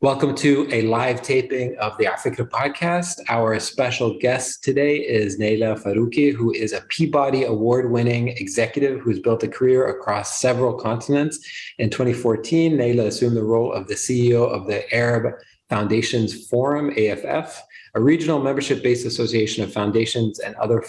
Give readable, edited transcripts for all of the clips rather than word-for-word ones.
Welcome to a live taping of the Afikra podcast. Our special guest today is Naila Farouky, who is a Peabody Award-winning executive who's built a career across several continents. In 2014, Naila assumed the role of the CEO of the Arab Foundations Forum, AFF, a regional membership-based association of foundations and other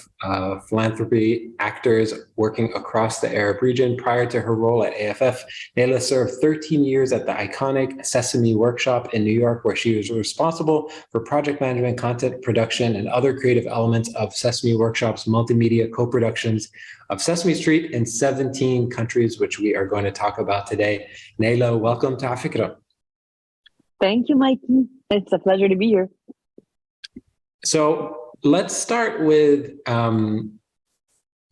philanthropy actors working across the Arab region. Prior to her role at AFF, Naila served 13 years at the iconic Sesame Workshop in New York, where she was responsible for project management, content production, and other creative elements of Sesame Workshop's multimedia co-productions of Sesame Street in 17 countries, which we are going to talk about today. Naila, welcome to Afikra. Thank you, Mikey. It's a pleasure to be here. So let's start with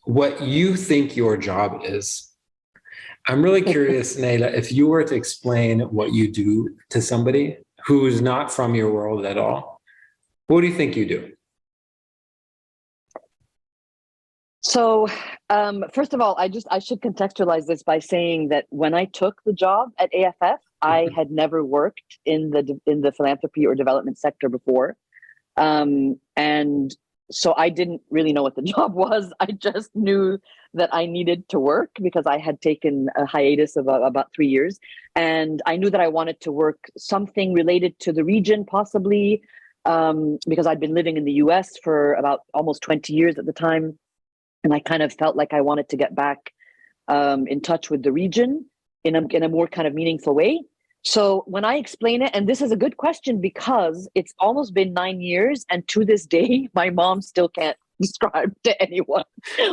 what you think your job is. I'm really curious, Naila, if you were to explain what you do to somebody who's not from your world at all, what do you think you do? So, first of all, I should contextualize this by saying that when I took the job at AFF, I had never worked in the philanthropy or development sector before. And so I didn't really know what the job was. I just knew that I needed to work because I had taken a hiatus of about 3 years. And I knew that I wanted to work something related to the region, possibly, because I'd been living in the US for about almost 20 years at the time. And I kind of felt like I wanted to get back in touch with the region in a more kind of meaningful way. So when I explain it, and this is a good question because it's almost been 9 years, and to this day, my mom still can't describe to anyone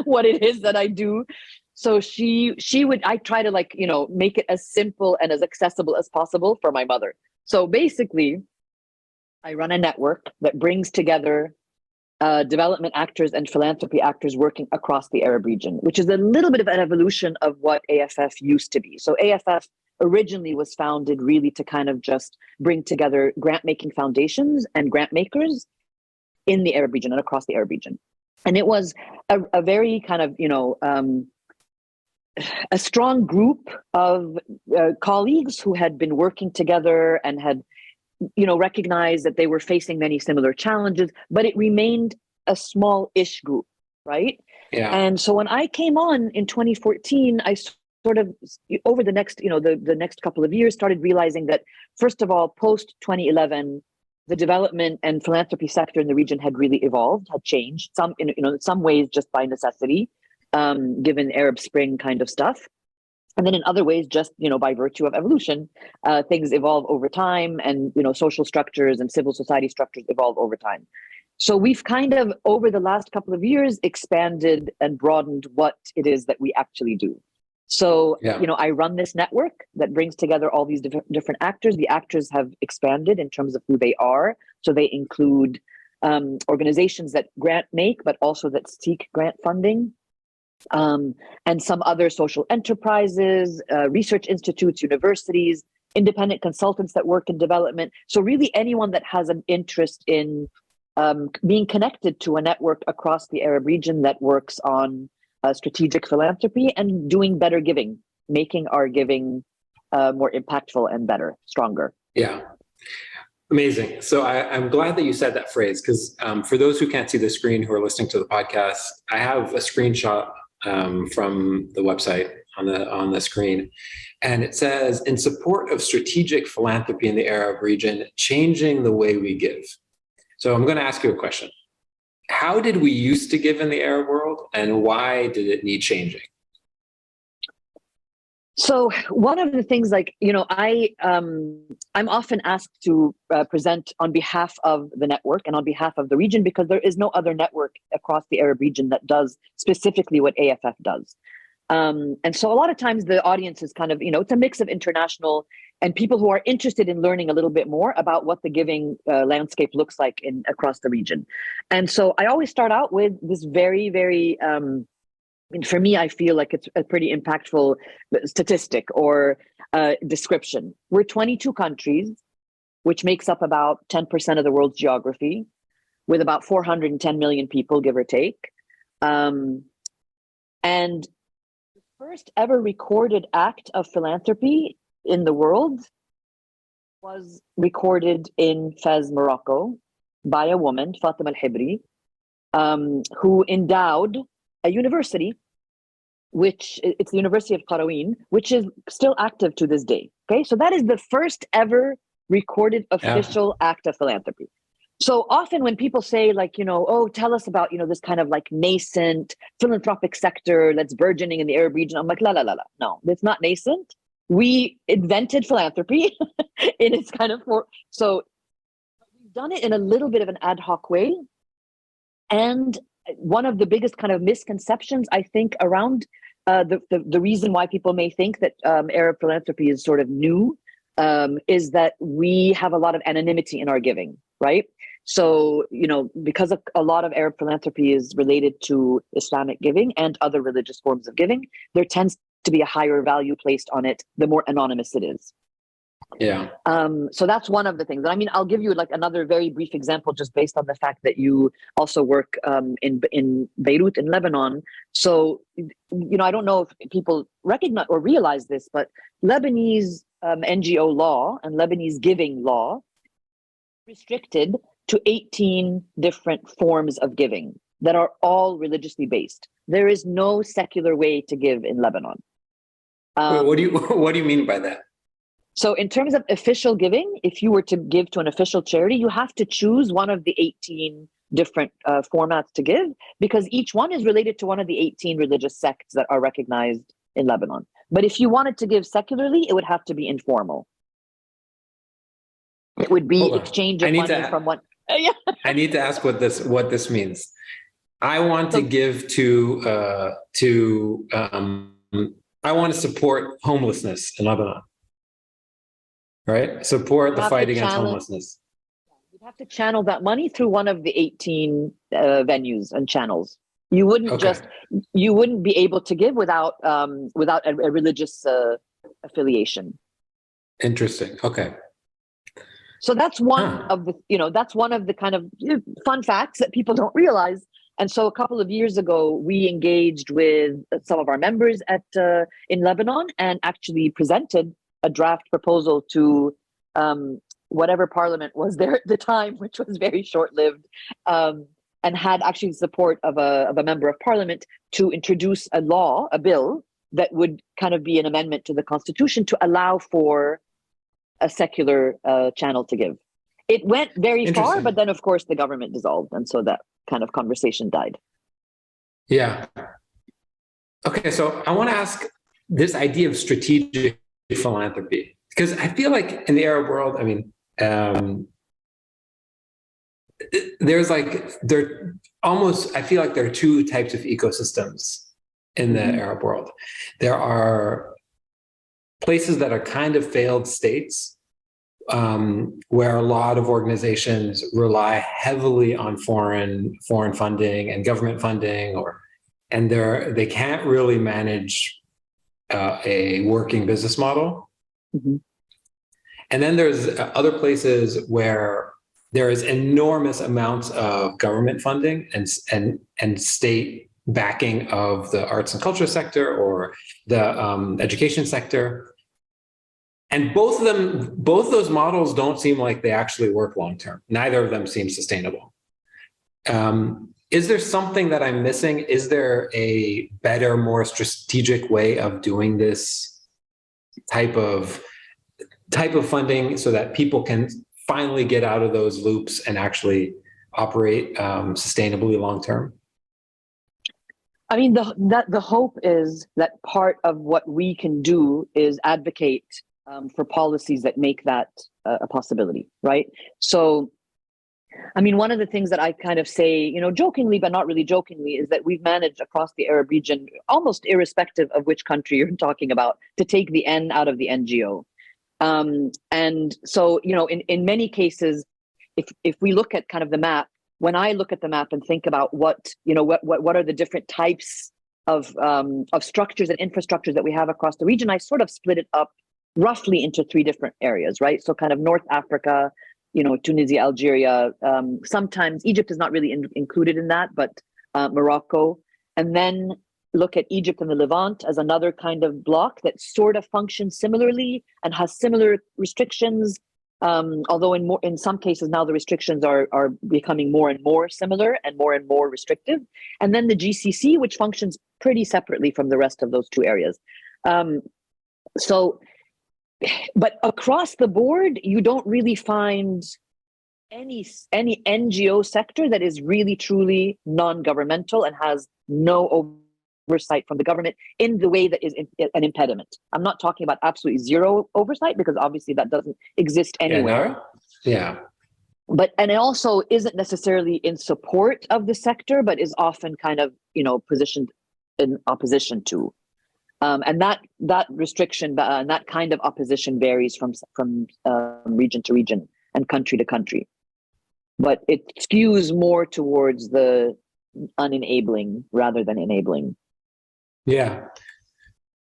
what it is that I do. So I try to make it as simple and as accessible as possible for my mother. So basically, I run a network that brings together development actors and philanthropy actors working across the Arab region, which is a little bit of an evolution of what AFF used to be. So AFF originally was founded really to kind of just bring together grant-making foundations and grant makers in the Arab region and across the Arab region. And it was a very kind of, a strong group of colleagues who had been working together and had recognized that they were facing many similar challenges, but it remained a small-ish group, right? Yeah. And so when I came on in 2014, I sort of over the next, the next couple of years started realizing that, first of all, post 2011, the development and philanthropy sector in the region had really evolved, had changed, in some ways just by necessity, given Arab Spring kind of stuff. And then in other ways, just, by virtue of evolution, things evolve over time, and, social structures and civil society structures evolve over time. So we've kind of, over the last couple of years, expanded and broadened what it is that we actually do. So, Yeah. I run this network that brings together all these different actors. The actors have expanded in terms of who they are. So they include organizations that grant make, but also that seek grant funding. And some other social enterprises, research institutes, universities, independent consultants that work in development. So really anyone that has an interest in being connected to a network across the Arab region that works on strategic philanthropy and doing better giving, making our giving more impactful and better, stronger. Yeah. Amazing. So I'm glad that you said that phrase, because for those who can't see the screen who are listening to the podcast, I have a screenshot from the website on the screen. And it says, in support of strategic philanthropy in the Arab region, changing the way we give. So I'm going to ask you a question. How did we used to give in the Arab world, and why did it need changing? So one of the things, I'm often asked to present on behalf of the network and on behalf of the region, because there is no other network across the Arab region that does specifically what AFF does. And so a lot of times the audience is kind of, it's a mix of international and people who are interested in learning a little bit more about what the giving landscape looks like across the region. And so I always start out with this very, very, for me, I feel like it's a pretty impactful statistic or description. We're 22 countries, which makes up about 10% of the world's geography, with about 410 million people, give or take. And the first ever recorded act of philanthropy in the world was recorded in Fez, Morocco, by a woman, Fatima al-Hibri, who endowed a university, which it's the University of Qarawin, which is still active to this day. Okay, so that is the first ever recorded official act of philanthropy. So often when people say like, oh, tell us about, this kind of like nascent philanthropic sector that's burgeoning in the Arab region, I'm like, la, la, la, la. No, it's not nascent. We invented philanthropy in its kind of form. So we've done it in a little bit of an ad hoc way. And one of the biggest kind of misconceptions, I think, around the reason why people may think that Arab philanthropy is sort of new is that we have a lot of anonymity in our giving, right? So, because a lot of Arab philanthropy is related to Islamic giving and other religious forms of giving, there tends to be a higher value placed on it the more anonymous it is. Yeah. So that's one of the things. And I mean, I'll give you like another very brief example just based on the fact that you also work in Beirut in Lebanon. So, I don't know if people recognize or realize this, but Lebanese NGO law and Lebanese giving law restricted to 18 different forms of giving that are all religiously based. There is no secular way to give in Lebanon. What do you mean by that? So in terms of official giving, if you were to give to an official charity, you have to choose one of the 18 different formats to give, because each one is related to one of the 18 religious sects that are recognized in Lebanon. But if you wanted to give secularly, it would have to be informal. It would be exchange of money from one. I need to ask what this means. I want to give I want to support homelessness in Lebanon. Right? Support the fight against homelessness. You'd have to channel that money through one of the 18 venues and channels. You wouldn't you wouldn't be able to give without a religious affiliation. Interesting. Okay. So that's one of the, that's one of the kind of fun facts that people don't realize. And so a couple of years ago, we engaged with some of our members in Lebanon and actually presented a draft proposal to whatever parliament was there at the time, which was very short-lived, and had actually support of a member of parliament to introduce a bill that would kind of be an amendment to the constitution to allow for a secular channel to give. It went very far, but then of course the government dissolved, and so that kind of conversation died. Yeah. Okay, so I want to ask this idea of strategic philanthropy, because I feel like in the Arab world, I mean, I feel like there are two types of ecosystems in the Arab world. There are places that are kind of failed states, where a lot of organizations rely heavily on foreign funding and government funding, and they can't really manage a working business model. Mm-hmm. And then there's other places where there is enormous amounts of government funding and state backing of the arts and culture sector or the education sector. And both those models don't seem like they actually work long term. Neither of them seem sustainable. Is there something that I'm missing? Is there a better, more strategic way of doing this type of funding so that people can finally get out of those loops and actually operate sustainably long term? I mean, the hope is that part of what we can do is advocate for policies that make that a possibility, right? So, I mean, one of the things that I kind of say, jokingly, but not really jokingly, is that we've managed across the Arab region, almost irrespective of which country you're talking about, to take the N out of the NGO. And so, in many cases, if we look at kind of the map, when I look at the map and think about what are the different types of structures and infrastructures that we have across the region, I sort of split it up roughly into 3 different areas, right? So kind of North Africa, Tunisia, Algeria, sometimes Egypt is not really included in that, but Morocco, and then look at Egypt and the Levant as another kind of block that sort of functions similarly and has similar restrictions Although in some cases now the restrictions are becoming more and more similar and more restrictive. And then the GCC, which functions pretty separately from the rest of those two areas. But across the board, you don't really find any NGO sector that is really truly non-governmental and has no oversight from the government in the way that is an impediment. I'm not talking about absolutely zero oversight, because obviously that doesn't exist anywhere. Yeah. And it also isn't necessarily in support of the sector, but is often kind of, positioned in opposition to. And that restriction and that kind of opposition varies from region to region and country to country. But it skews more towards the unenabling rather than enabling. Yeah.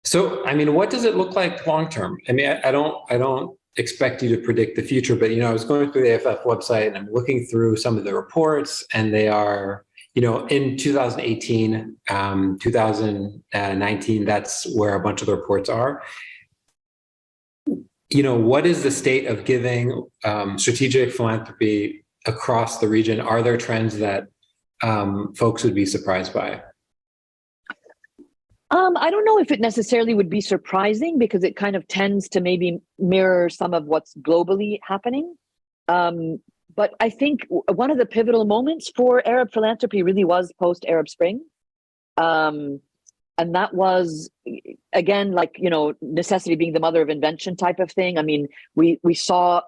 So, I mean, what does it look like long term? I mean, I don't expect you to predict the future, but I was going through the AFF website and I'm looking through some of the reports, and they are, in 2018, 2019, that's where a bunch of the reports are. What is the state of giving, strategic philanthropy across the region? Are there trends that folks would be surprised by? I don't know if it necessarily would be surprising, because it kind of tends to maybe mirror some of what's globally happening. But I think one of the pivotal moments for Arab philanthropy really was post-Arab Spring. And that was, again, like, necessity being the mother of invention type of thing. I mean, we saw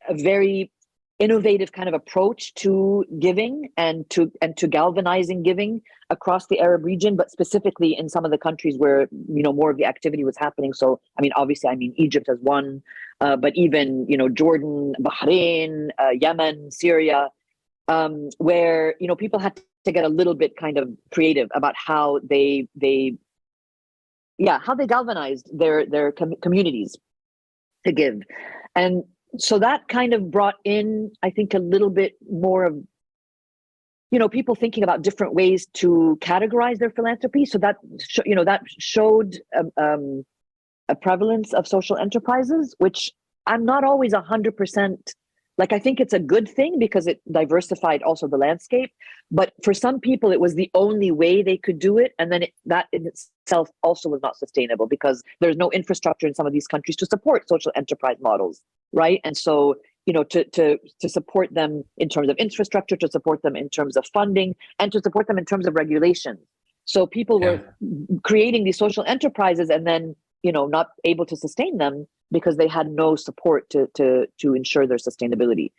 a very innovative kind of approach to giving and to galvanizing giving across the Arab region, but specifically in some of the countries where more of the activity was happening. So obviously Egypt as one, but even Jordan, Bahrain, Yemen, Syria, where people had to get a little bit kind of creative about how they galvanized their communities to give. And so that kind of brought in, I think, a little bit more of, people thinking about different ways to categorize their philanthropy. So that, that showed a prevalence of social enterprises, which I'm not always 100%, like, I think it's a good thing because it diversified also the landscape. But for some people, it was the only way they could do it. And then that in itself also was not sustainable, because there's no infrastructure in some of these countries to support social enterprise models. Right. And so, to support them in terms of infrastructure, to support them in terms of funding, and to support them in terms of regulation. So people were creating these social enterprises and then, not able to sustain them because they had no support to ensure their sustainability.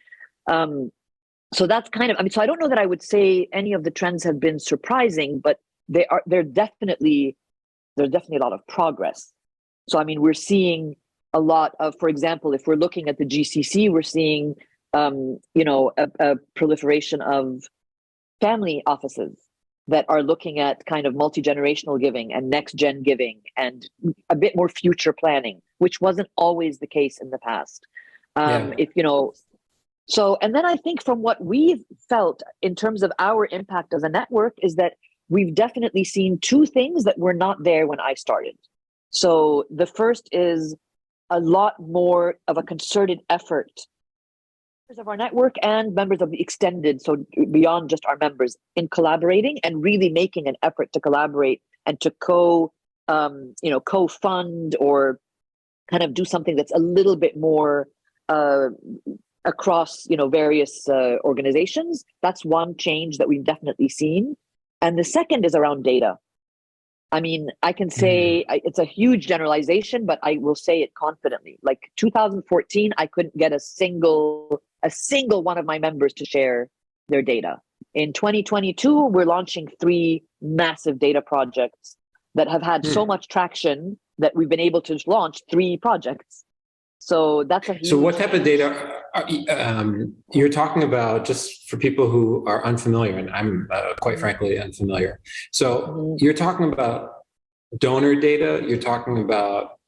So that's kind of, so I don't know that I would say any of the trends have been surprising, but there's definitely a lot of progress. So, we're seeing a lot of, for example, if we're looking at the GCC, we're seeing, a proliferation of family offices that are looking at kind of multi-generational giving and next-gen giving and a bit more future planning, which wasn't always the case in the past. So, and then I think from what we've felt in terms of our impact as a network is that we've definitely seen two things that were not there when I started. So the first is a lot more of a concerted effort of our network and members of the extended, so beyond just our members, in collaborating and really making an effort to collaborate and to co-fund or kind of do something that's a little bit more across various organizations. That's one change that we've definitely seen. And the second is around data. I can say it's a huge generalization, but I will say it confidently. Like 2014, I couldn't get a single one of my members to share their data. In 2022, we're launching 3 massive data projects that have had so much traction that we've been able to launch 3 projects. So that's a huge... So what type of data you're talking about, just for people who are unfamiliar, and I'm quite frankly unfamiliar. So you're talking about donor data, you're talking about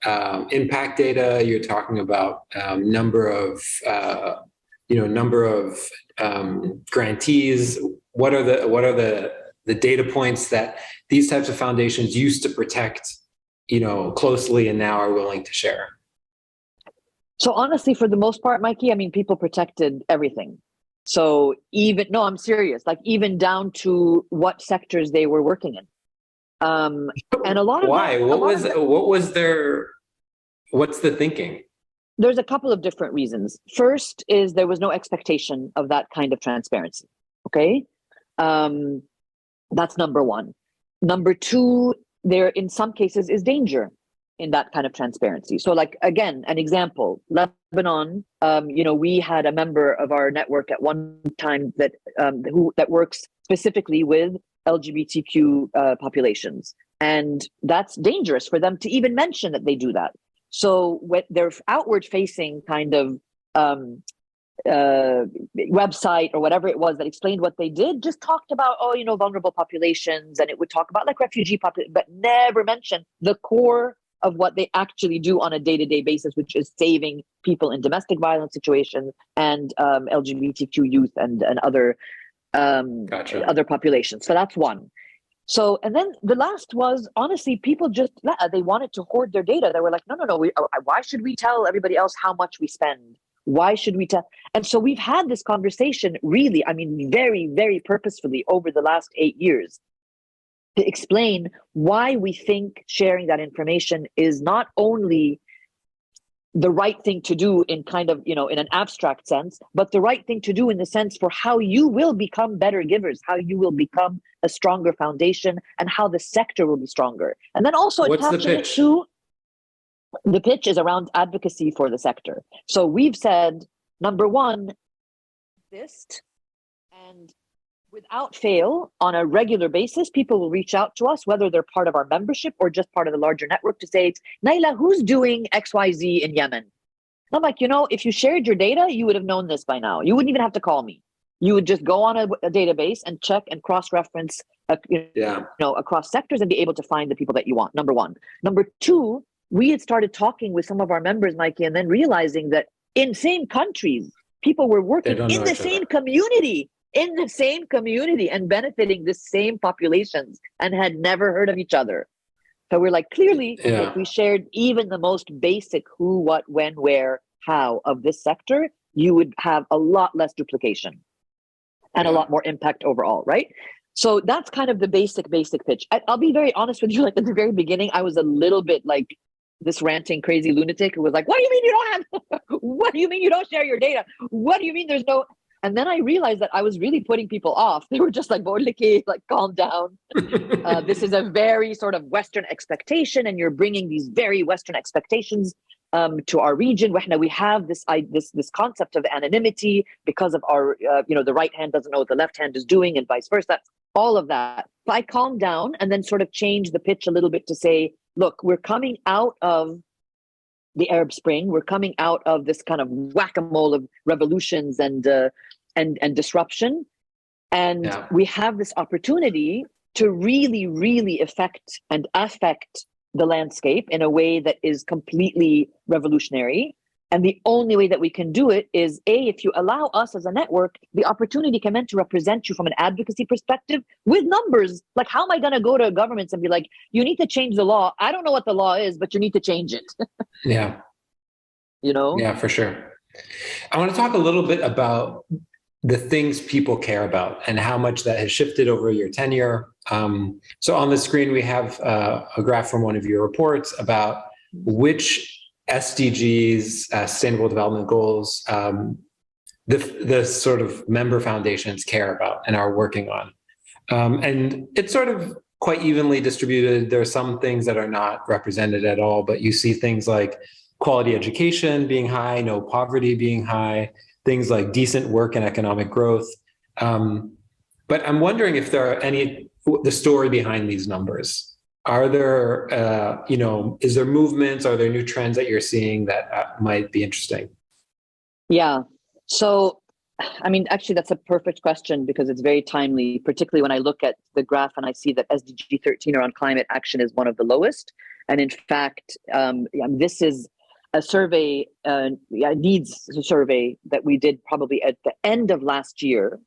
impact data, you're talking about number of grantees. What are the data points that these types of foundations used to protect, closely and now are willing to share? So honestly, for the most part, Mikey, I mean, people protected everything. So even, no, I'm serious, like even down to what sectors they were working in. And a lot of Why? them, What's the thinking? there's a couple of different reasons. First is there was no expectation of that kind of transparency. Okay. Um, that's number one. Number two, there in some cases is danger in that kind of transparency. So like, again, an example, Lebanon, we had a member of our network at one time that works specifically with LGBTQ populations. And that's dangerous for them to even mention that they do that. So what their outward facing kind of website or whatever it was that explained what they did just talked about, vulnerable populations, and it would talk about like refugee populations, but never mention the core of what they actually do on a day-to-day basis, which is saving people in domestic violence situations and LGBTQ youth and other Gotcha. other populations. So that's one. So, and then the last was, honestly, people just, they wanted to hoard their data. They were like, no, why should we tell everybody else how much we spend? Why should we tell? And so we've had this conversation really, I mean, very, very purposefully over the last 8 years to explain why we think sharing that information is not only the right thing to do in kind of, in an abstract sense, but the right thing to do in the sense for how you will become better givers, how you will become a stronger foundation, and how the sector will be stronger. And then also attaching it to the pitch is around advocacy for the sector. So we've said, number one, and without fail, on a regular basis, people will reach out to us, whether they're part of our membership or just part of the larger network, to say, Naila, who's doing XYZ in Yemen? And I'm like, if you shared your data, you would have known this by now. You wouldn't even have to call me. You would just go on a database and check and cross-reference across sectors and be able to find the people that you want, number one. Number two, we had started talking with some of our members, Mikey, and then realizing that in same countries, people were working in the same community and benefiting the same populations and had never heard of each other. So we're like, clearly, if we shared even the most basic who, what, when, where, how of this sector, you would have a lot less duplication and a lot more impact overall, right? So that's kind of the basic pitch. I'll be very honest with you, like at the very beginning, I was a little bit like this ranting crazy lunatic who was like, what do you mean you don't have, what do you mean you don't share your data? What do you mean there's no, and then I realized that I was really putting people off. They were just like, like, calm down. This is a very sort of Western expectation, and you're bringing these very Western expectations to our region. We have this concept of anonymity because of our, the right hand doesn't know what the left hand is doing and vice versa. All of that. But I calmed down and then sort of changed the pitch a little bit to say, look, we're coming out of the Arab Spring. We're coming out of this kind of whack-a-mole of revolutions and disruption. And we have this opportunity to really, really affect the landscape in a way that is completely revolutionary. And the only way that we can do it is, if you allow us as a network the opportunity to represent you from an advocacy perspective with numbers. Like, how am I going to go to governments and be like, you need to change the law? I don't know what the law is, but you need to change it. Yeah. Yeah, for sure. I want to talk a little bit about the things people care about and how much that has shifted over your tenure. So on the screen, we have a graph from one of your reports about which SDGs, Sustainable Development Goals, the sort of member foundations care about and are working on. And it's sort of quite evenly distributed. There are some things that are not represented at all, but you see things like quality education being high, no poverty being high, things like decent work and economic growth. But I'm wondering if there are the story behind these numbers. Are there, is there movements? Are there new trends that you're seeing that might be interesting? Yeah. So, I mean, actually, that's a perfect question because it's very timely, particularly when I look at the graph and I see that SDG 13 around climate action is one of the lowest. And in fact, this is a survey, needs survey that we did probably at the end of last year.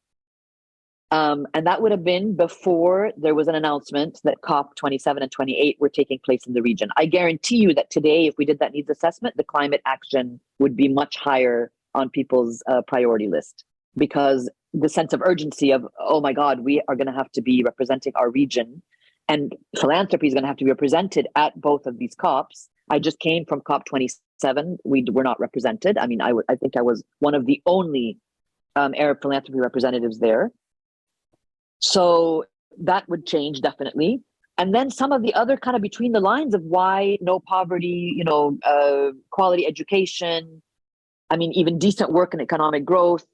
And that would have been before there was an announcement that COP 27 and 28 were taking place in the region. I guarantee you that today, if we did that needs assessment, the climate action would be much higher on people's priority list, because the sense of urgency of, oh my God, we are going to have to be representing our region, and philanthropy is going to have to be represented at both of these COPs. I just came from COP 27. We were not represented. I mean, I think I was one of the only Arab philanthropy representatives there. So that would change definitely. And then some of the other kind of between the lines of why no poverty, quality education, I mean, even decent work and economic growth,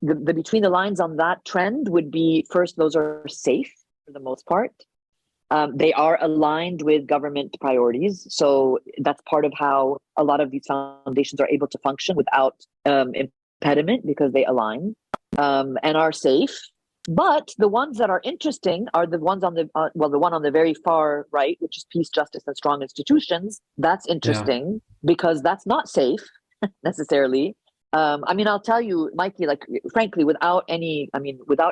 the between the lines on that trend would be, first, those are safe for the most part. They are aligned with government priorities. So that's part of how a lot of these foundations are able to function without impediment, because they align and are safe. But the ones that are interesting are the ones on the the one on the very far right, which is peace, justice, and strong institutions. That's interesting because that's not safe necessarily. I mean, I'll tell you, Mikey, like, frankly, without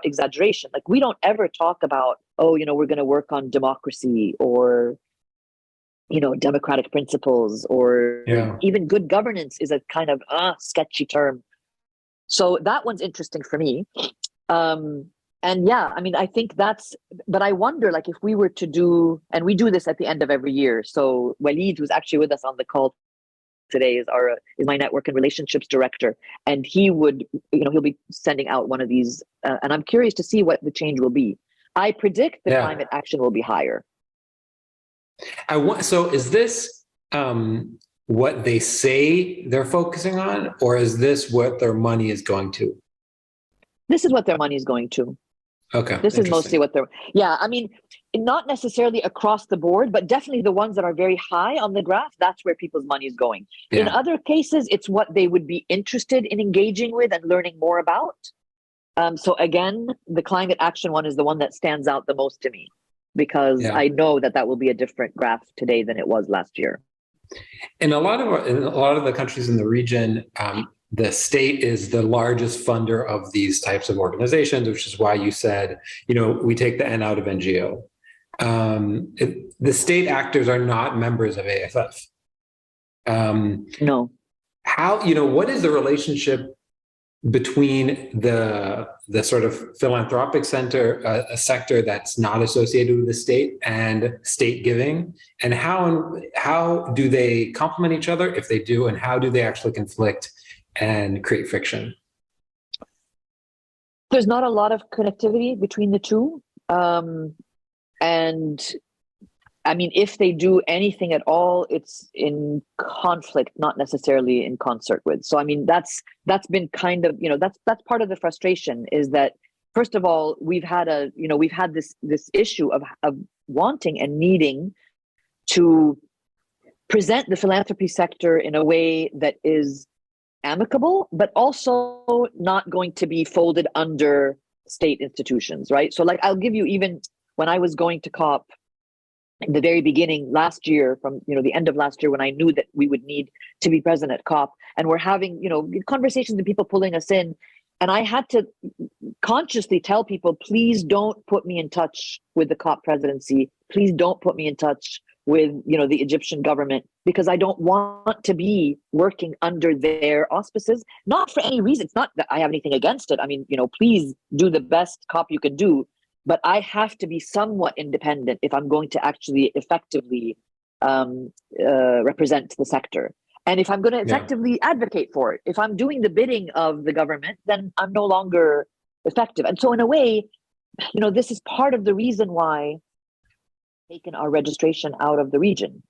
exaggeration, like, we don't ever talk about, we're going to work on democracy or, democratic principles, or even good governance is a kind of sketchy term. So that one's interesting for me. And yeah, I mean, I think but I wonder, like, if we were to do, and we do this at the end of every year. So Walid, who's actually with us on the call today, is my network and relationships director, and he would, he'll be sending out one of these, and I'm curious to see what the change will be. I predict the climate action will be higher. So is this what they say they're focusing on, or is this what their money is going to? This is what their money is going to. Okay. This is mostly what I mean, not necessarily across the board, but definitely the ones that are very high on the graph, that's where people's money is going. In other cases, it's what they would be interested in engaging with and learning more about. So again, the climate action one is the one that stands out the most to me, because I know that will be a different graph today than it was last year. In a lot of the countries in the region, the state is the largest funder of these types of organizations, which is why you said, we take the N out of NGO. The state actors are not members of AFF. No. How, what is the relationship between the sort of philanthropic sector that's not associated with the state, and state giving, and how do they complement each other, if they do, and how do they actually conflict and create friction? There's not a lot of connectivity between the two. And I mean, if they do anything at all, it's in conflict, not necessarily in concert with. So, I mean, that's been kind of, that's part of the frustration, is that, first of all, we've had this issue of wanting and needing to present the philanthropy sector in a way that is amicable, but also not going to be folded under state institutions, right? So, like, I'll give you, even when I was going to COP in the very beginning last year, from the end of last year, when I knew that we would need to be present at COP, and we're having conversations and people pulling us in, and I had to consciously tell people, please don't put me in touch with the COP presidency, please don't put me in touch with the Egyptian government, because I don't want to be working under their auspices, not for any reason. It's not that I have anything against it. I mean, please do the best COP you can do, but I have to be somewhat independent if I'm going to actually effectively represent the sector. And if I'm going to effectively advocate for it, if I'm doing the bidding of the government, then I'm no longer effective. And so in a way, this is part of the reason why taken our registration out of the region.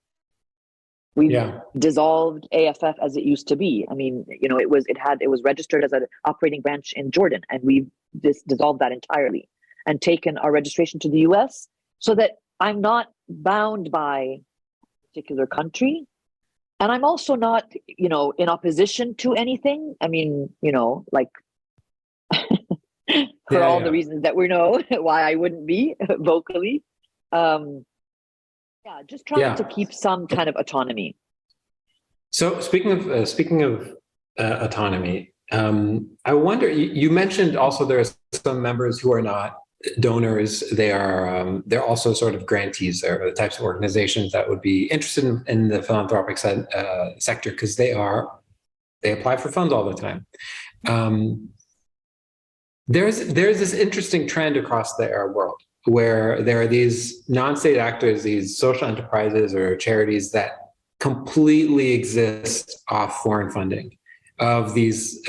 We dissolved AFF as it used to be. I mean, it was registered as an operating branch in Jordan, and we've dissolved that entirely and taken our registration to the US, so that I'm not bound by a particular country. And I'm also not, in opposition to anything. I mean, like, for all the reasons that we know why I wouldn't be vocally. Just trying to keep some kind of autonomy. So speaking of autonomy, I wonder, you mentioned also there's some members who are not donors. They're also sort of grantees. They're the types of organizations that would be interested in the philanthropic sector because they apply for funds all the time. There's this interesting trend across the Arab world where there are these non-state actors, these social enterprises or charities that completely exist off foreign funding of these,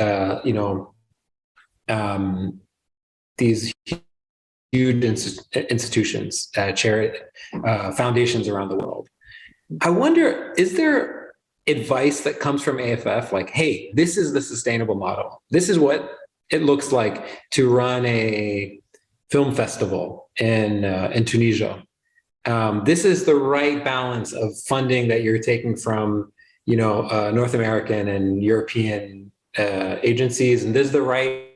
these huge institutions, foundations around the world. I wonder, is there advice that comes from AFF like, hey, this is the sustainable model. This is what it looks like to run a film festival in Tunisia. This is the right balance of funding that you're taking from, North American and European agencies, and this is the right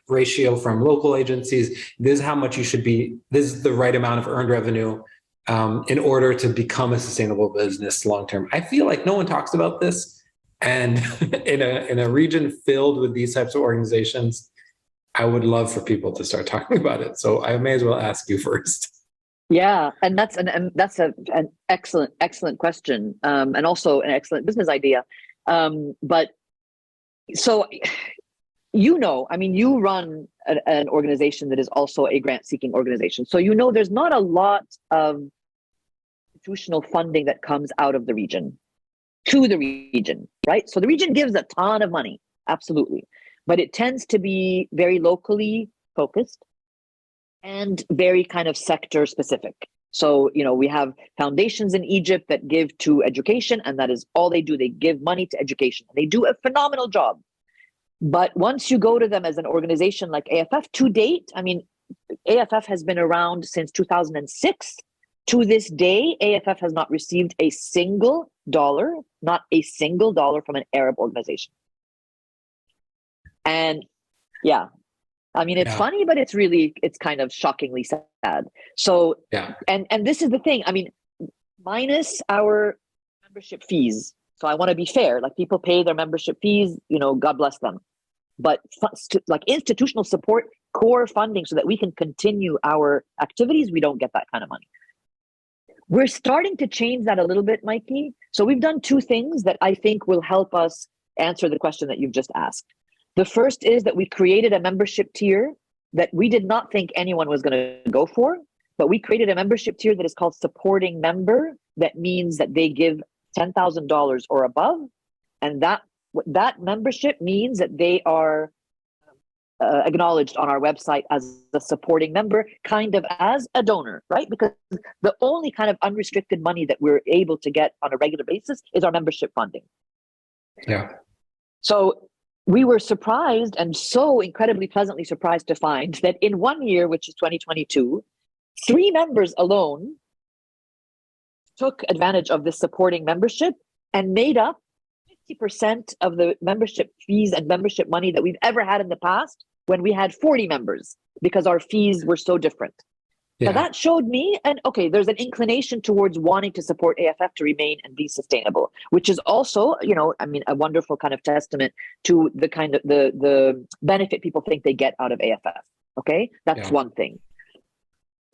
ratio from local agencies. This is how much you should be. This is the right amount of earned revenue in order to become a sustainable business long term. I feel like no one talks about this, and in a region filled with these types of organizations, I would love for people to start talking about it. So I may as well ask you first. Yeah, and that's an excellent question, and also an excellent business idea. But so, you run an organization that is also a grant-seeking organization. So there's not a lot of institutional funding that comes out of the region to the region, right? So the region gives a ton of money, absolutely, but it tends to be very locally focused and very kind of sector specific. So, we have foundations in Egypt that give to education, and that is all they do. They give money to education. They do a phenomenal job. But once you go to them as an organization like AFF, to date, AFF has been around since 2006. To this day, AFF has not received a single dollar, not a single dollar from an Arab organization. And yeah, it's funny, but it's kind of shockingly sad. So, and this is the thing, minus our membership fees. So I want to be fair, like people pay their membership fees, God bless them. But like institutional support, core funding so that we can continue our activities, we don't get that kind of money. We're starting to change that a little bit, Mikey. So we've done two things that I think will help us answer the question that you've just asked. The first is that we created a membership tier that we did not think anyone was going to go for, but we created a membership tier that is called supporting member. That means that they give $10,000 or above, and that membership means that they are acknowledged on our website as a supporting member, kind of as a donor, right? Because the only kind of unrestricted money that we're able to get on a regular basis is our membership funding. Yeah. So we were surprised, and so incredibly pleasantly surprised to find that in 1 year, which is 2022, 3 members alone took advantage of this supporting membership and made up 50% of the membership fees and membership money that we've ever had in the past when we had 40 members, because our fees were so different. Yeah. Now that showed me, and okay, there's an inclination towards wanting to support AFF to remain and be sustainable, which is also, a wonderful kind of testament to the kind of the benefit people think they get out of AFF. Okay, that's one thing.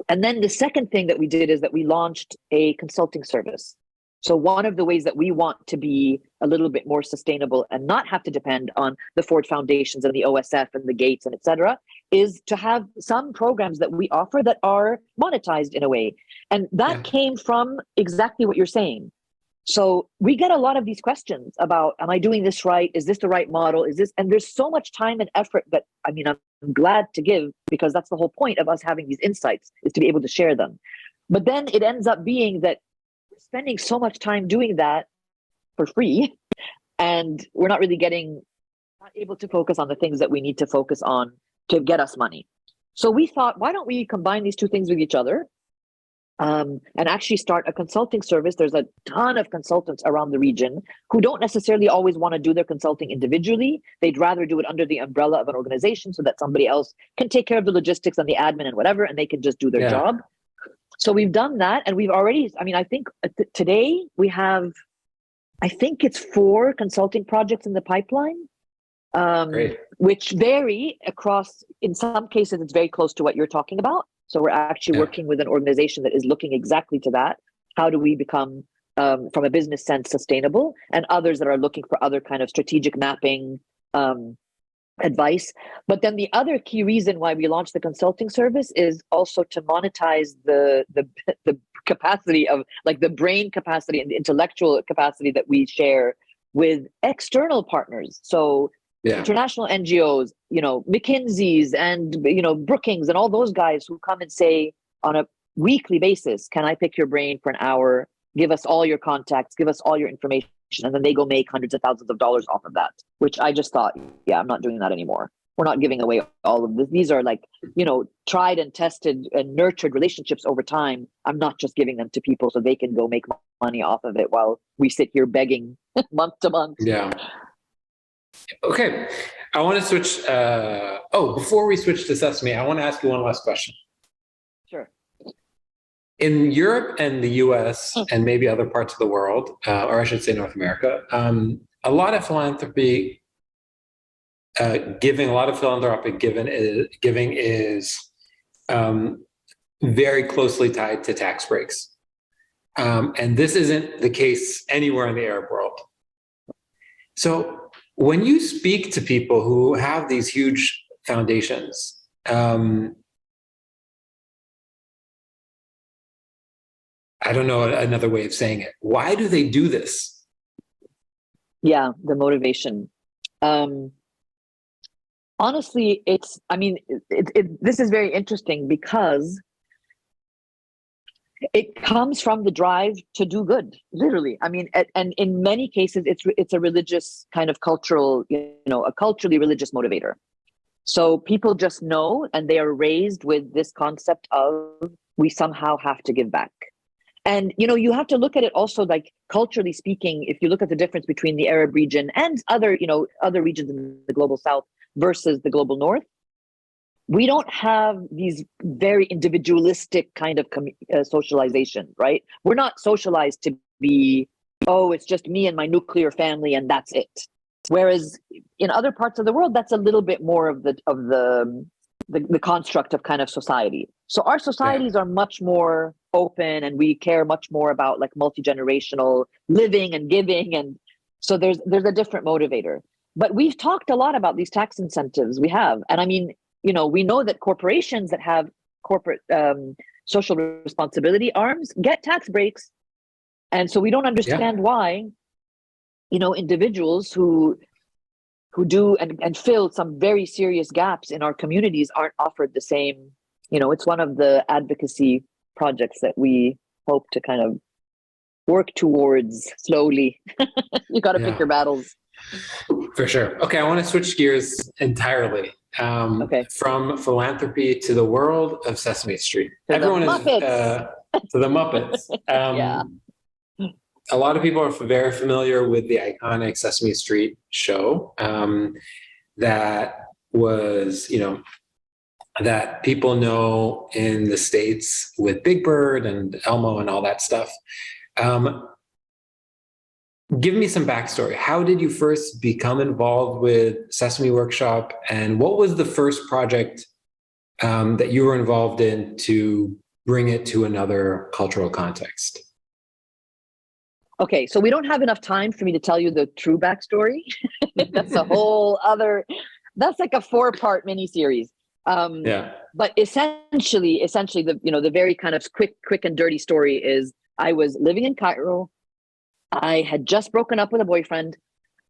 And then the second thing that we did is that we launched a consulting service. So one of the ways that we want to be a little bit more sustainable and not have to depend on the Ford Foundations and the OSF and the Gates and et cetera, is to have some programs that we offer that are monetized in a way. And that came from exactly what you're saying. So we get a lot of these questions about, am I doing this right? Is this the right model? Is this, and there's so much time and effort that, I'm glad to give, because that's the whole point of us having these insights, is to be able to share them. But then it ends up being that we're spending so much time doing that for free, and we're not able to focus on the things that we need to focus on to get us money. So we thought, why don't we combine these two things with each other? And actually start a consulting service. There's a ton of consultants around the region who don't necessarily always want to do their consulting individually. They'd rather do it under the umbrella of an organization so that somebody else can take care of the logistics and the admin and whatever, and they can just do their job. So we've done that, and we've already, I think today we have, I think it's 4 consulting projects in the pipeline. Great. which vary across, in some cases, it's very close to what you're talking about. So we're actually working with an organization that is looking exactly to that. How do we become, from a business sense, sustainable? And others that are looking for other kind of strategic mapping advice. But then the other key reason why we launched the consulting service is also to monetize the capacity of, like, the brain capacity and the intellectual capacity that we share with external partners. So international NGOs, McKinsey's and, Brookings and all those guys who come and say on a weekly basis, can I pick your brain for an hour? Give us all your contacts, give us all your information. And then they go make hundreds of thousands of dollars off of that, which I just thought, I'm not doing that anymore. We're not giving away all of this. These are like, tried and tested and nurtured relationships over time. I'm not just giving them to people so they can go make money off of it while we sit here begging month to month. Yeah. Okay. I want to switch. Before we switch to Sesame, I want to ask you one last question. Sure. In Europe and the US and maybe other parts of the world, or I should say North America, a lot of philanthropy, a lot of philanthropic giving is very closely tied to tax breaks. And this isn't the case anywhere in the Arab world. So when you speak to people who have these huge foundations, I don't know another way of saying it. Why do they do this? Yeah, the motivation. Honestly, this is very interesting because it comes from the drive to do good, literally. I mean, and in many cases, it's a religious kind of cultural, a culturally religious motivator. So people just know, and they are raised with this concept of, we somehow have to give back. And, you have to look at it also, like, culturally speaking, if you look at the difference between the Arab region and other regions in the global South versus the global North, we don't have these very individualistic kind of socialization, right? We're not socialized to be, it's just me and my nuclear family and that's it. Whereas in other parts of the world, that's a little bit more of the construct of kind of society. So our societies are much more open, and we care much more about, like, multi-generational living and giving. And so there's a different motivator. But we've talked a lot about these tax incentives we have. And I mean, we know that corporations that have corporate social responsibility arms get tax breaks. And so we don't understand why, individuals who do and fill some very serious gaps in our communities aren't offered the same. It's one of the advocacy projects that we hope to kind of work towards slowly. You got to pick your battles. For sure. Okay, I want to switch gears entirely from philanthropy to the world of Sesame Street. Everyone is to the Muppets. A lot of people are very familiar with the iconic Sesame Street show that was, that people know in the States with Big Bird and Elmo and all that stuff. Give me some backstory. How did you first become involved with Sesame Workshop, and what was the first project that you were involved in to bring it to another cultural context? Okay, so we don't have enough time for me to tell you the true backstory. That's a whole other, that's like a 4-part miniseries. But essentially the very kind of quick and dirty story is, I was living in Cairo. I had just broken up with a boyfriend.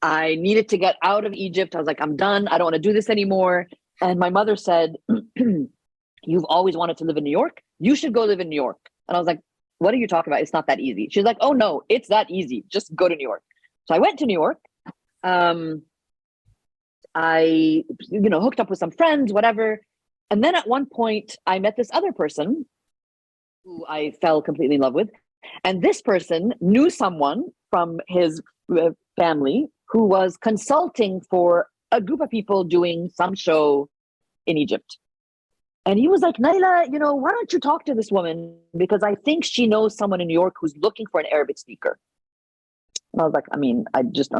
I needed to get out of Egypt. I was like, I'm done. I don't want to do this anymore. And my mother said, you've always wanted to live in New York. You should go live in New York. And I was like, what are you talking about? It's not that easy. She's like, oh no, it's that easy. Just go to New York. So I went to New York. I, hooked up with some friends, whatever. And then at one point I met this other person who I fell completely in love with. And this person knew someone from his family who was consulting for a group of people doing some show in Egypt. And he was like, Naila, why don't you talk to this woman? Because I think she knows someone in New York who's looking for an Arabic speaker. And I was like, I'm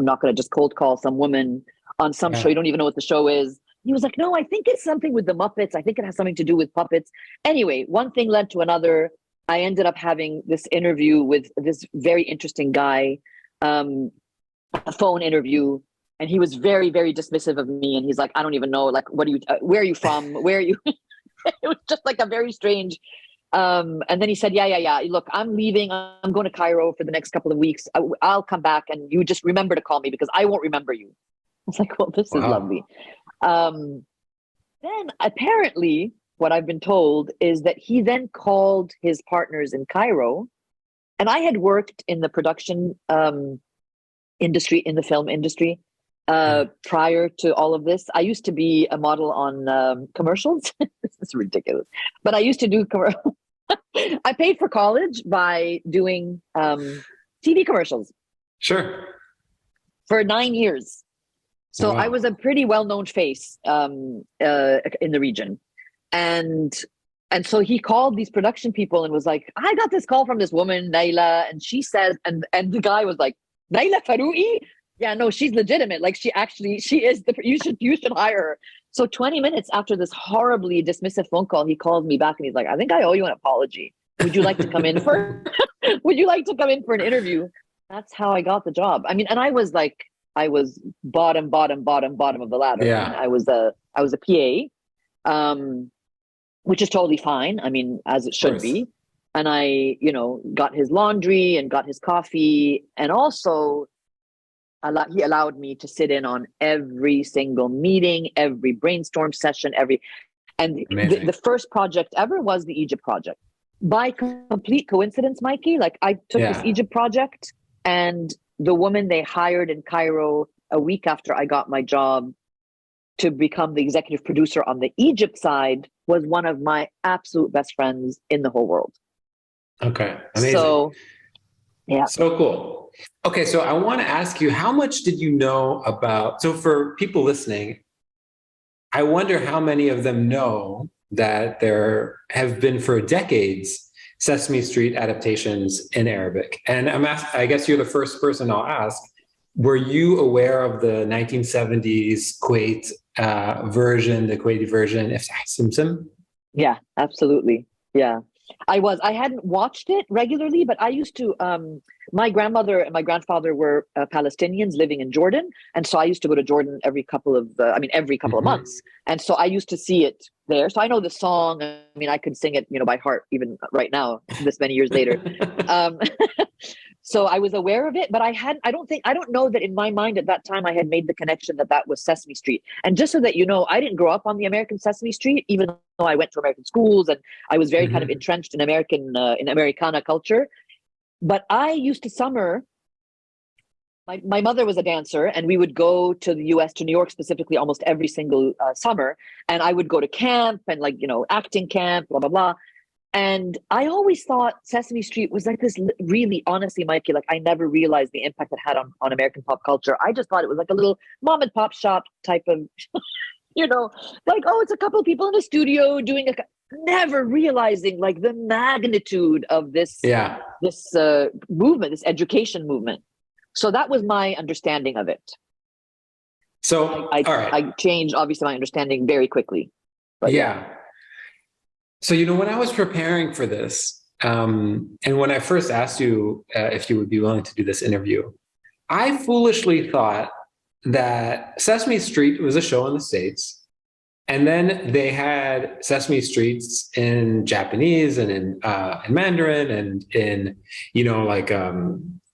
not going to just cold call some woman on some show. You don't even know what the show is. He was like, no, I think it's something with the Muppets. I think it has something to do with puppets. Anyway, one thing led to another. I ended up having this interview with this very interesting guy, a phone interview. And he was very, very dismissive of me. And he's like, I don't even know, like, where are you from? Where are you? It was just like a very strange. And then he said, yeah. Look, I'm leaving. I'm going to Cairo for the next couple of weeks. I'll come back and you just remember to call me because I won't remember you. I was like, well, this is lovely. Then apparently what I've been told is that he then called his partners in Cairo. And I had worked in the production industry, in the film industry. Prior to all of this, I used to be a model on commercials. This is ridiculous, but I used to do commercials. I paid for college by doing TV commercials. Sure. For 9 years. So I was a pretty well-known face in the region. And so he called these production people and was like, I got this call from this woman, Naila, and she says, and the guy was like, Naila Farouky? Yeah, no, she's legitimate. Like she is you should hire her. So 20 minutes after this horribly dismissive phone call, he called me back and he's like, I think I owe you an apology. Would you like to come in for an interview? That's how I got the job. I mean, and I was bottom of the ladder. Yeah. I mean, I was a PA, which is totally fine. I mean, as it should be. And I, got his laundry and got his coffee, and also he allowed me to sit in on every single meeting, every brainstorm session, the first project ever was the Egypt project. By complete coincidence, Mikey, like I took this Egypt project, and the woman they hired in Cairo a week after I got my job to become the executive producer on the Egypt side was one of my absolute best friends in the whole world. Okay. Amazing. So, yeah. So cool. Okay. So I want to ask you, how much did you know so for people listening, I wonder how many of them know that there have been for decades Sesame Street adaptations in Arabic. And I guess you're the first person I'll ask, were you aware of the 1970s Kuwait version, the Kuwaiti version, Iftah Simsim? Yeah, absolutely. Yeah. I hadn't watched it regularly, but I used to, my grandmother and my grandfather were Palestinians living in Jordan. And so I used to go to Jordan every couple of months. And so I used to see it there. So I know the song. I mean, I could sing it, by heart, even right now, this many years later. So I was aware of it, but I don't know that in my mind at that time I had made the connection that was Sesame Street. And just so that you know, I didn't grow up on the American Sesame Street, even though I went to American schools and I was very kind of entrenched in in Americana culture. But I used to summer. My mother was a dancer, and we would go to the U.S., to New York specifically, almost every single summer. And I would go to camp and acting camp, blah, blah, blah. And I always thought Sesame Street was like this, really, honestly, Mikey, like I never realized the impact it had on American pop culture. I just thought it was like a little mom and pop shop type of, it's a couple of people in a studio doing never realizing like the magnitude of this movement, this education movement. So that was my understanding of it. So I changed, obviously, my understanding very quickly. But yeah. So, when I was preparing for this, and when I first asked you if you would be willing to do this interview, I foolishly thought that Sesame Street was a show in the States, and then they had Sesame Streets in Japanese and in Mandarin and in,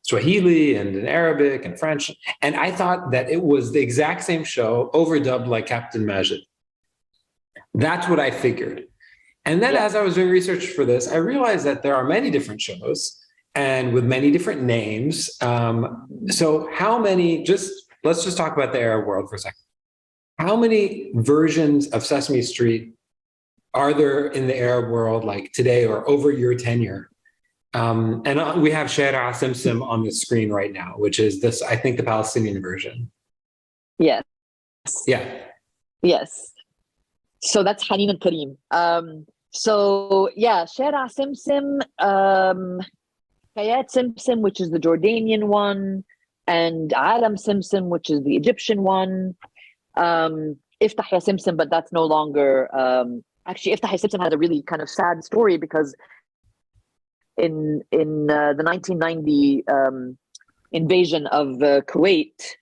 Swahili and in Arabic and French. And I thought that it was the exact same show overdubbed like Captain Majid. That's what I figured. And then as I was doing research for this, I realized that there are many different shows and with many different names. So how many, let's just talk about the Arab world for a second. How many versions of Sesame Street are there in the Arab world, like today or over your tenure? And we have Sesame Simsim on the screen right now, which is I think the Palestinian version. Yes. Yeah. Yes. So that's Hanin and Kareem. Shera Simsim, Kayat Simsim, which is the Jordanian one, and Alam Simsim, which is the Egyptian one. Iftah Ya Simsim, but that's no longer. Actually, Iftah Ya Simsim had a really kind of sad story because in the 1990 invasion of Kuwait,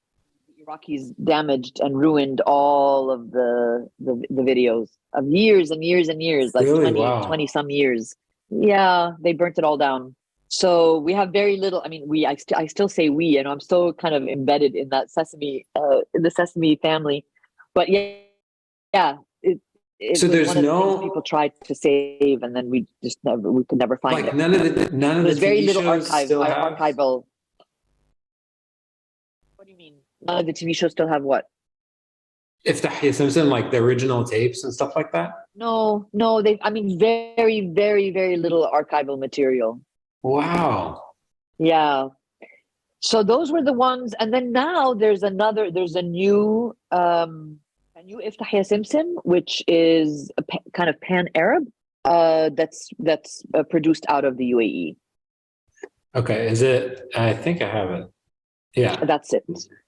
the Iraqis damaged and ruined all of the videos of years and years and years, like Really? 20, Wow. 20 some years. Yeah, they burnt it all down. So we have very little. I mean, I still say we, and I'm so kind of embedded in that Sesame, in the Sesame family. But yeah, yeah, it So was there's one of the things people no, tried to save, and then we could never find like it. none of the There's very TV little shows still have archival. What do you mean? None of the TV shows still have what? Iftah Ya Simsim, like the original tapes and stuff like that? No, no, they. I mean, very, very, very little archival material. Wow. Yeah. So those were the ones, and then now there's a new Iftah Ya Simsim, which is kind of pan-Arab, that's produced out of the UAE. Okay. Is it? I think I have it. Yeah. That's it.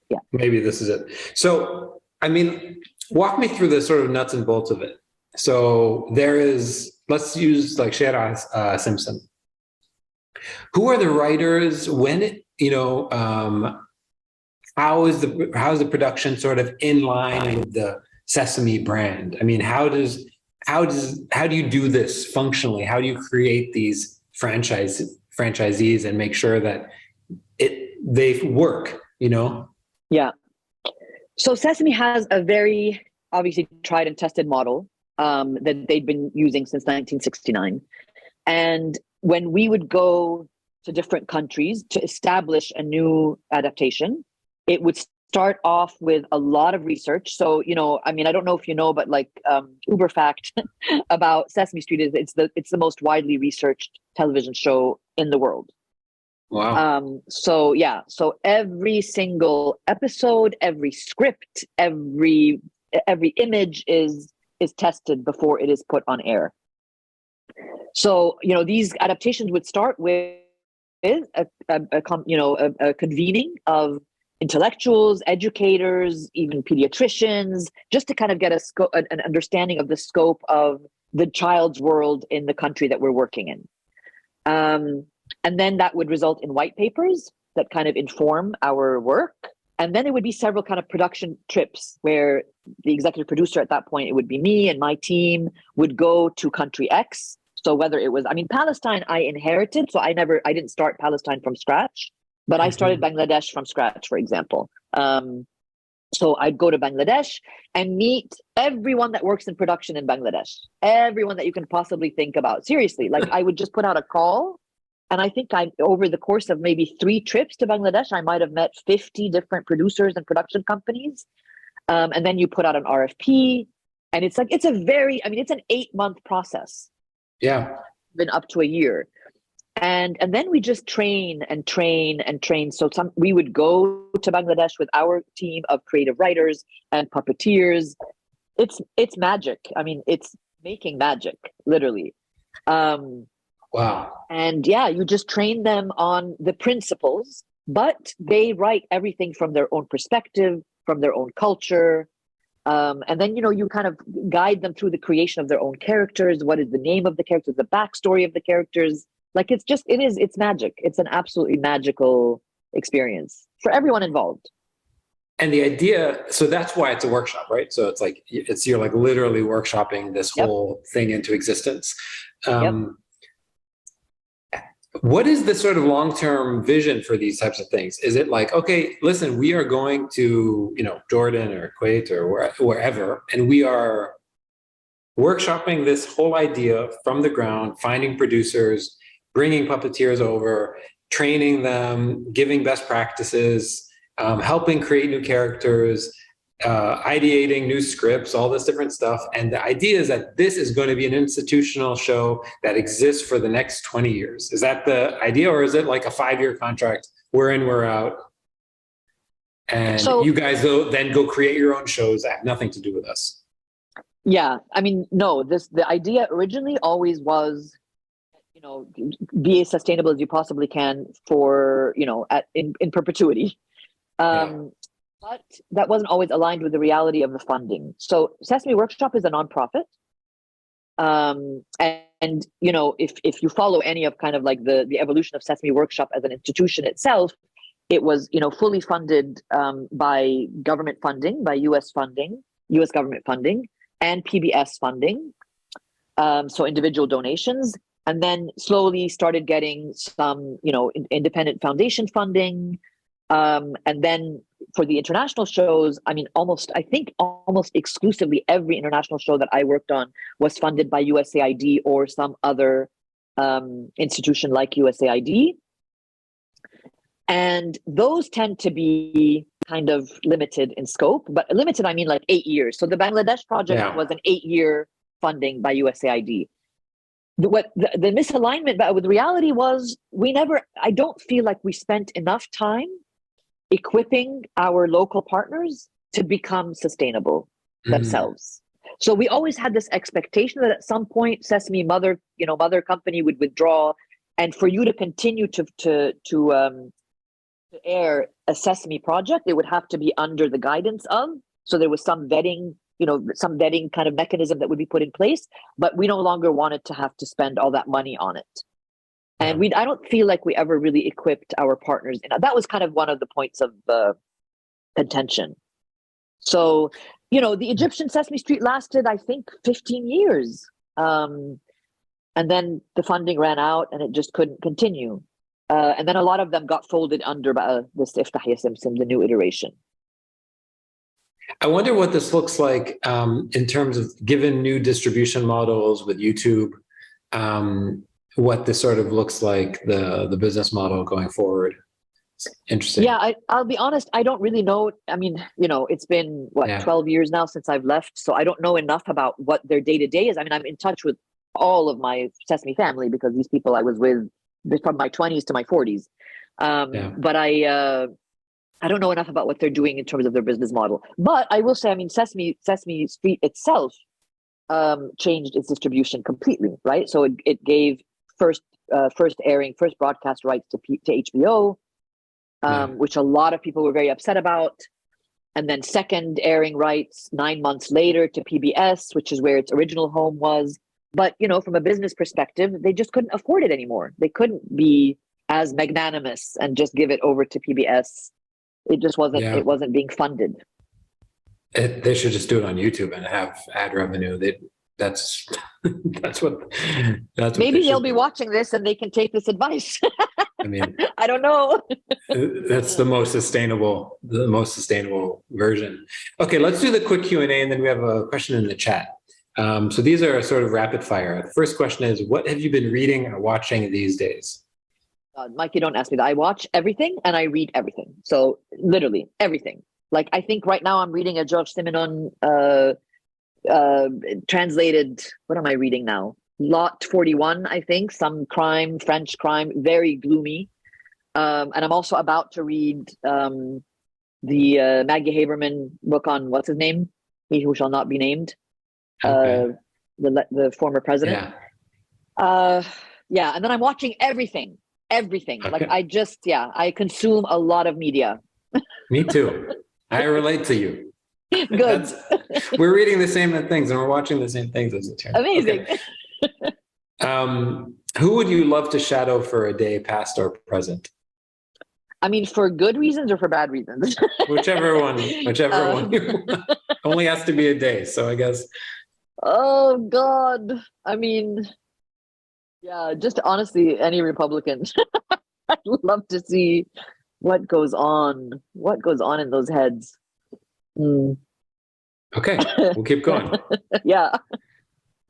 Yeah. Maybe this is it. So, I mean, walk me through the sort of nuts and bolts of it. So there is, let's use like Shera Simpson. Who are the writers? When, how is the production sort of in line with the Sesame brand? I mean, how do you do this functionally? How do you create these franchisees and make sure that they work, Yeah. So Sesame has a very obviously tried and tested model that they'd been using since 1969. And when we would go to different countries to establish a new adaptation, it would start off with a lot of research. So, I mean, I don't know if you know, but like uber fact about Sesame Street is it's the most widely researched television show in the world. Wow. So yeah, so every single episode, every script, every image is tested before it is put on air. So, these adaptations would start with a convening of intellectuals, educators, even pediatricians, just to kind of get an understanding of the scope of the child's world in the country that we're working in. And then that would result in white papers that kind of inform our work. And then there would be several kind of production trips where the executive producer at that point, it would be me and my team, would go to country X. So whether it was, I mean, Palestine, I inherited. So I didn't start Palestine from scratch, but I started Bangladesh from scratch, for example. So I'd go to Bangladesh and meet everyone that works in production in Bangladesh, everyone that you can possibly think about. Seriously, like I would just put out a call. And I think over the course of maybe 3 trips to Bangladesh, I might have met 50 different producers and production companies. And then you put out an RFP. And it's an 8-month process. Yeah. Been up to a year. And then we just train and train and train. So we would go to Bangladesh with our team of creative writers and puppeteers. It's magic. I mean, it's making magic, literally. Wow. And yeah, you just train them on the principles, but they write everything from their own perspective, from their own culture. And then, you kind of guide them through the creation of their own characters. What is the name of the characters, the backstory of the characters? Like, it's magic. It's an absolutely magical experience for everyone involved. And the idea, so that's why it's a workshop, right? So you're like literally workshopping this whole thing into existence. What is the sort of long-term vision for these types of things? Is it like, okay, listen, we are going to, Jordan or Kuwait or wherever, and we are workshopping this whole idea from the ground, finding producers, bringing puppeteers over, training them, giving best practices, helping create new characters, ideating new scripts, all this different stuff. And the idea is that this is going to be an institutional show that exists for the next 20 years. Is that the idea, or is it like a 5-year contract? We're in, we're out. And so, you guys then go create your own shows that have nothing to do with us. Yeah. I mean, no, the idea originally always was, be as sustainable as you possibly can for, in perpetuity. but that wasn't always aligned with the reality of the funding. So Sesame Workshop is a nonprofit. And you know, if you follow any of kind of like the evolution of Sesame Workshop as an institution itself, it was, you know, fully funded by government funding, by US funding, US government funding, and PBS funding. So individual donations, and then slowly started getting some, you know, independent foundation funding. And then for the international shows, I mean, I think almost exclusively every international show that I worked on was funded by USAID or some other institution like USAID. And those tend to be kind of limited in scope, but limited, I mean like 8 years. So the Bangladesh project was an 8-year funding by USAID. The misalignment with reality was I don't feel like we spent enough time equipping our local partners to become sustainable themselves. So we always had this expectation that at some point Sesame mother company would withdraw, and for you to continue to air a Sesame project, it would have to be under the guidance of. So there was some vetting, some vetting kind of mechanism that would be put in place, but we no longer wanted to have to spend all that money on it. And I don't feel like we ever really equipped our partners. And that was kind of one of the points of contention. So, the Egyptian Sesame Street lasted, I think, 15 years. And then the funding ran out and it just couldn't continue. And then a lot of them got folded under this Iftah Ya Simsim, the new iteration. I wonder what this looks like in terms of, given new distribution models with YouTube, what this sort of looks like, the business model going forward. It's interesting. Yeah, I'll be honest, I don't really know. I mean, it's been 12 years now since I've left, so I don't know enough about what their day-to-day is. I mean, I'm in touch with all of my Sesame family because these people I was with from my 20s to my 40s. But I don't know enough about what they're doing in terms of their business model. But I will say, I mean, Sesame Street itself changed its distribution completely, right? So it gave first broadcast rights to HBO, which a lot of people were very upset about. And then second airing rights 9 months later to PBS, which is where its original home was. But, from a business perspective, they just couldn't afford it anymore. They couldn't be as magnanimous and just give it over to PBS. It just wasn't, it wasn't being funded. They should just do it on YouTube and have ad revenue. That's what maybe they'll be watching this and they can take this advice. I mean, I don't know. That's the most sustainable version. Okay, let's do the quick Q&A, and then we have a question in the chat. So these are sort of rapid fire. The first question is, what have you been reading or watching these days? Mikey, don't ask me that. I watch everything and I read everything. So literally everything. Like, I think right now I'm reading a George Simenon translated, what am I reading now? Lot 41, I think, some crime, French crime, very gloomy. And I'm also about to read the Maggie Haberman book on, what's his name? He Who Shall Not Be Named. Okay. The former president. And then I'm watching everything. Okay. Like I consume a lot of media. Me too. I relate to you. Good. We're reading the same things and we're watching the same things as it turns. Amazing. Okay. Who would you love to shadow for a day, past or present? I mean, for good reasons or for bad reasons? Whichever one you want. Only has to be a day, so I guess. Oh God. I mean, just honestly, any Republican. I'd love to see what goes on in those heads. Okay, we'll keep going. Yeah.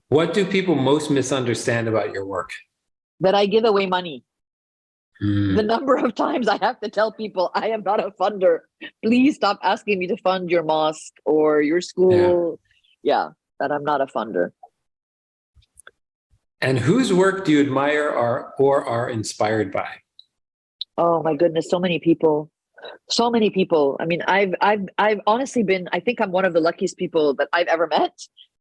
What do people most misunderstand about your work? That I give away money. The number of times I have to tell people I am not a funder. Please stop asking me to fund your mosque or your school. Yeah, that I'm not a funder. And whose work do you admire or are inspired by? Oh my goodness, so many people. So many people. I mean, I've honestly been, I think I'm one of the luckiest people that I've ever met,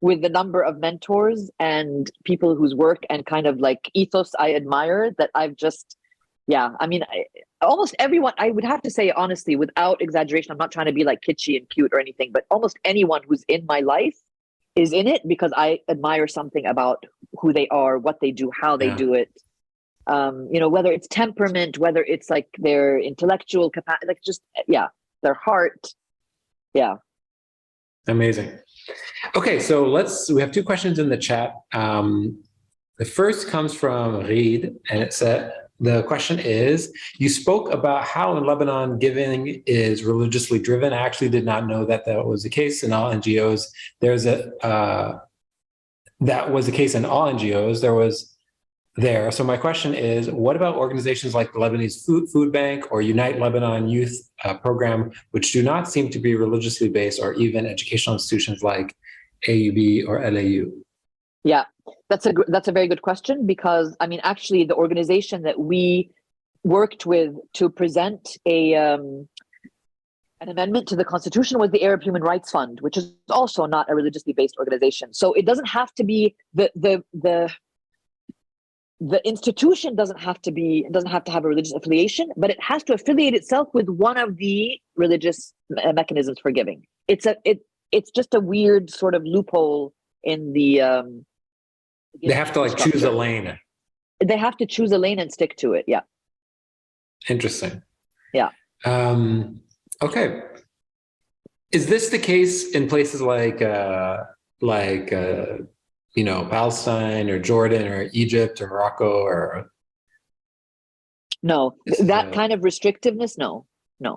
with the number of mentors and people whose work and kind of like ethos I admire, that I've just Yeah, I mean, almost everyone, I would have to say, honestly, without exaggeration, I'm not trying to be like kitschy and cute or anything, but almost anyone who's in my life is in it because I admire something about who they are, what they do, how they Yeah. do it. Whether it's temperament, whether it's like their intellectual capacity, like just, yeah, their heart. Yeah. Amazing. Okay, so we have two questions in the chat. The first comes from Reed, and the question is, you spoke about how in Lebanon giving is religiously driven. I actually did not know that was the case in all NGOs. That was the case in all NGOs. So my question is, what about organizations like the Lebanese Food Bank or Unite Lebanon Youth Program, which do not seem to be religiously based, or even educational institutions like AUB or LAU? Yeah, that's a very good question because, I mean, actually the organization that we worked with to present an amendment to the constitution was the Arab Human Rights Fund, which is also not a religiously based organization. So it doesn't have to be the institution doesn't have to have a religious affiliation, but it has to affiliate itself with one of the religious mechanisms for giving. It's just a weird sort of loophole in the. They have to like choose a lane. They have to choose a lane and stick to it. Yeah. Interesting. Yeah. Okay. Is this the case in places like Palestine or Jordan or Egypt or Morocco or? No, that kind of restrictiveness. No.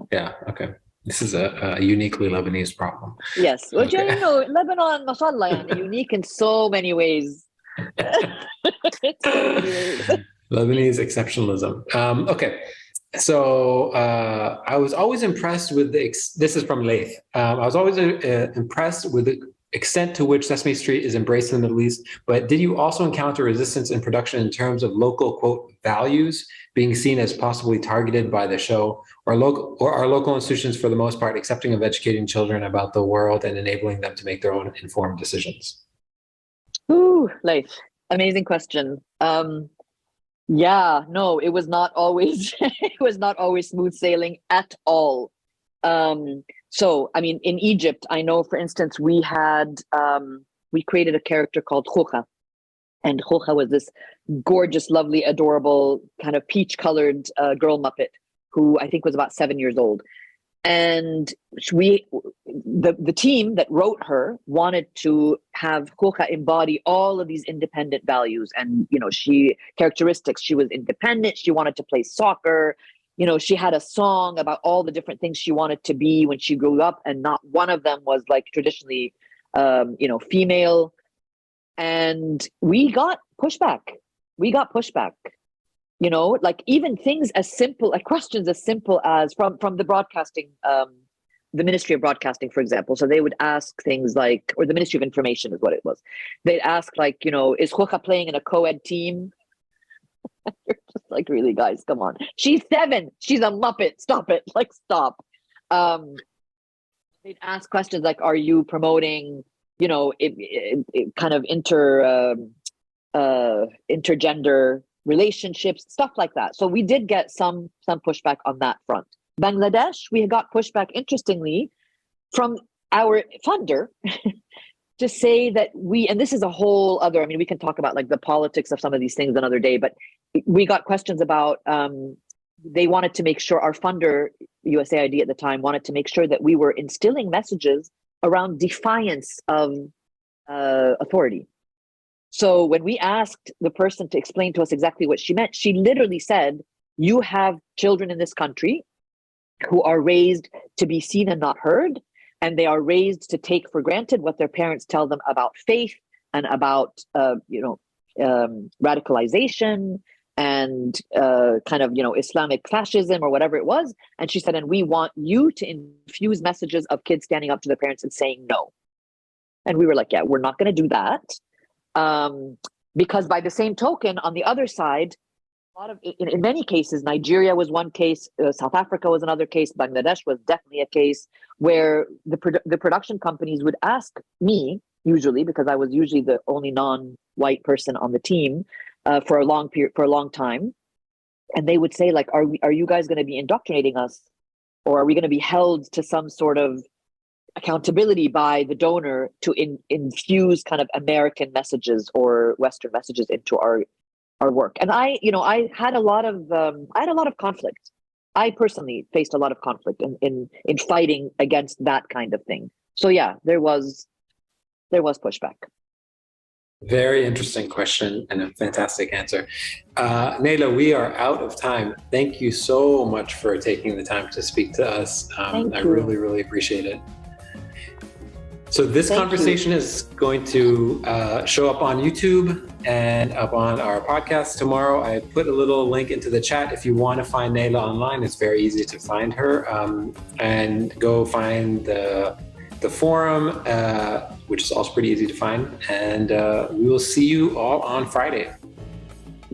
Yeah. Okay. This is a uniquely Lebanese problem. Yes. Well, okay. Lebanon, mashallah, yani, unique in so many ways. Lebanese exceptionalism. Okay. So I was always impressed with this is from Laith. I was always impressed with the extent to which Sesame Street is embraced in the Middle East, but did you also encounter resistance in production in terms of local, quote, values being seen as possibly targeted by the show, or are local institutions for the most part accepting of educating children about the world and enabling them to make their own informed decisions? Ooh, Laith, amazing question. Yeah, no, it was not always smooth sailing at all. So, I mean, in Egypt, I know, for instance, we created a character called Khoucha. And Khoucha was this gorgeous, lovely, adorable, kind of peach-colored girl Muppet who I think was about 7 years old. And the team that wrote her wanted to have Khoucha embody all of these independent values and, characteristics. She was independent. She wanted to play soccer. She had a song about all the different things she wanted to be when she grew up, and not one of them was like traditionally, female. And we got pushback. Like even things as simple, like questions as simple as from the broadcasting, the Ministry of Broadcasting, for example. So they would ask things like, or the Ministry of Information is what it was. They'd ask like, is Khoucha playing in a co-ed team? You're just like, really, guys, come on. She's 7. She's a Muppet. Stop it. Like, stop. They'd ask questions like, are you promoting, kind of intergender relationships, stuff like that. So we did get some pushback on that front. Bangladesh, we got pushback, interestingly, from our funder to say that and this is a whole other, I mean, we can talk about like the politics of some of these things another day, but we got questions about, they wanted to make sure, our funder, USAID at the time, wanted to make sure that we were instilling messages around defiance of authority. So when we asked the person to explain to us exactly what she meant, she literally said, you have children in this country who are raised to be seen and not heard, and they are raised to take for granted what their parents tell them about faith and about, radicalization and kind of, Islamic fascism or whatever it was. And she said, and we want you to infuse messages of kids standing up to their parents and saying no. And we were like, yeah, we're not going to do that. Because by the same token, on the other side, in many cases, Nigeria was one case, South Africa was another case, Bangladesh was definitely a case where the production companies would ask me, usually, because I was usually the only non-white person on the team for a long time, And they would say, like, are you guys going to be indoctrinating us? Or are we going to be held to some sort of accountability by the donor to infuse kind of American messages or Western messages into our work? And I had a lot of conflict. I personally faced a lot of conflict in fighting against that kind of thing. So yeah, there was pushback. Very interesting question and a fantastic answer. Naila, we are out of time. Thank you so much for taking the time to speak to us. I really, really appreciate it. So this conversation is going to show up on YouTube and up on our podcast tomorrow. I put a little link into the chat. If you want to find Naila online, it's very easy to find her, and go find the forum, which is also pretty easy to find. And we will see you all on Friday.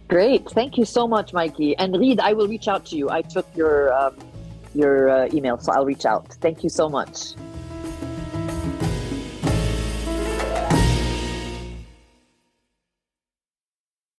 Great. Thank you so much, Mikey. And Reed, I will reach out to you. I took your email, so I'll reach out. Thank you so much.